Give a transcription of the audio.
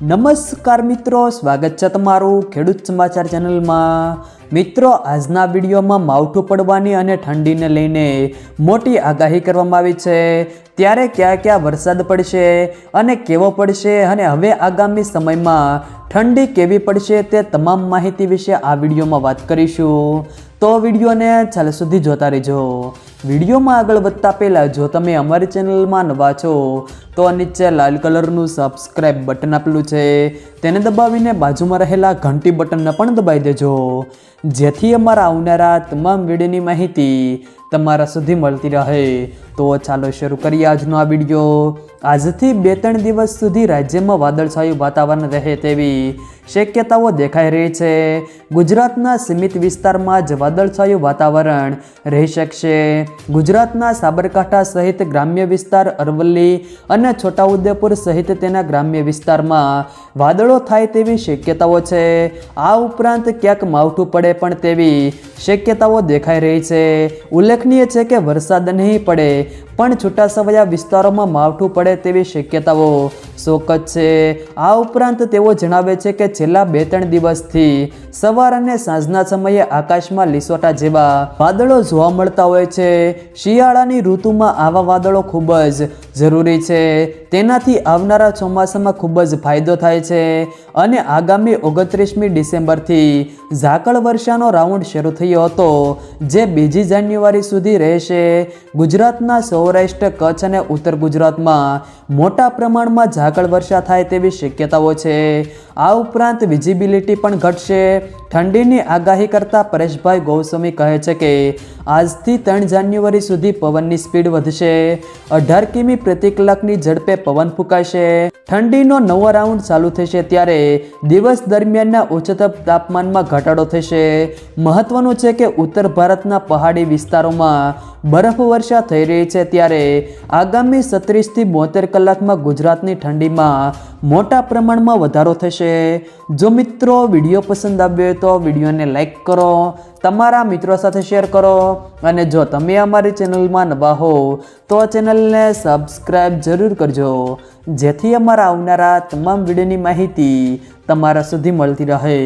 નમસ્કાર મિત્રો, સ્વાગત છે તમારું ખેડૂત સમાચાર ચેનલમાં। મિત્રો, આજના વિડીયોમાં માવઠું પડવાની અને ઠંડીને લઈને મોટી આગાહી કરવામાં આવી છે। ત્યારે ક્યાં ક્યાં વરસાદ પડશે અને કેવો પડશે અને હવે આગામી સમયમાં ઠંડી કેવી પડશે તે તમામ માહિતી વિશે આ વિડીયોમાં વાત કરીશું। તો વિડીયોને છેલ્લે સુધી જોતા રહેજો। વિડીયોમાં આગળ વધતા પહેલાં જો તમે અમારી ચેનલમાં નવા છો તો નીચે લાલ કલરનું સબસ્ક્રાઇબ બટન આપેલું છે તેને દબાવીને બાજુમાં રહેલા ઘંટી બટનને પણ દબાવી દેજો, જેથી અમારા આવનારા તમામ વિડીયોની માહિતી તમારા સુધી મળતી રહે। તો ચાલો શરૂ કરીએ આજનો આ વિડીયો। આજથી 2-3 દિવસ સુધી રાજ્યમાં વાદળછાયું વાતાવરણ રહે તેવી શક્યતાઓ દેખાઈ રહી છે। ગુજરાતના સીમિત વિસ્તારમાં જ વાદળછાયું વાતાવરણ રહી શકશે। ગુજરાતના સાબરકાંઠા સહિત ગ્રામ્ય વિસ્તાર, અરવલ્લી અને છોટાઉદેપુર સહિત તેના ગ્રામ્ય વિસ્તારમાં વાદળો થાય તેવી શક્યતાઓ છે। આ ઉપરાંત ક્યાંક માવઠું પડે પણ તેવી શક્યતાઓ દેખાઈ રહી છે। ઉલ્લેખનીય છે કે વરસાદ નહીં પડે પણ છૂટાછવાયા વિસ્તારોમાં માવઠું પડે તેવી શક્યતાઓ ચોક્કસ છે। આ ઉપરાંત તેઓ જણાવે છે કે છેલ્લા 2-3 દિવસથી સવાર અને સાંજના સમયે આકાશમાં લીસોટા જેવા વાદળો જોવા મળતા હોય છે। શિયાળાની ઋતુમાં આવા વાદળો ખૂબ જ જરૂરી છે, તેનાથી આવનારા ચોમાસામાં ખૂબ જ ફાયદો થાય છે અને આગામી 29મી ડિસેમ્બરથી ઝાકળ વર્ષાનો રાઉન્ડ શરૂ થયો હતો, જે 2 જાન્યુઆરી સુધી રહેશે। ગુજરાતના સૌરાષ્ટ્ર, કચ્છ અને ઉત્તર ગુજરાતમાં મોટા પ્રમાણમાં ઝાકળ વર્ષા થાય તેવી શક્યતાઓ છે। આ ઉપરાંત વિઝિબિલિટી પણ ઘટશે। ઠંડીની આગાહી કરતા પરેશભાઈ ગોસ્વામી કહે છે કે આજથી 3 જાન્યુઆરી સુધી પવનની સ્પીડ વધશે। 18 કિમી પ્રતિ કલાકની ઝડપે પવન ફૂંકાશે। ઠંડીનો નવો રાઉન્ડ ચાલુ થશે ત્યારે દિવસ દરમિયાનના ઉચ્ચતમ તાપમાનમાં ઘટાડો થશે। મહત્વનું છે કે ઉત્તર ભારતના પહાડી વિસ્તારોમાં બરફ વર્ષા થઈ રહી છે, ત્યારે આગામી 36 થી 72 કલાકમાં ગુજરાતની ઠંડીમાં મોટા પ્રમાણમાં વધારો થશે। જો મિત્રો વિડીયો પસંદ આવ્યો તો વિડીયોને લાઈક કરો, તમારા મિત્રો સાથે શેર કરો અને જો તમે અમારી ચેનલમાં નવા હો તો ચેનલને સબસ્ક્રાઈબ જરૂર કરજો, જેથી અમારા આવનારા તમામ વિડીયોની માહિતી તમારા સુધી મળતી રહે।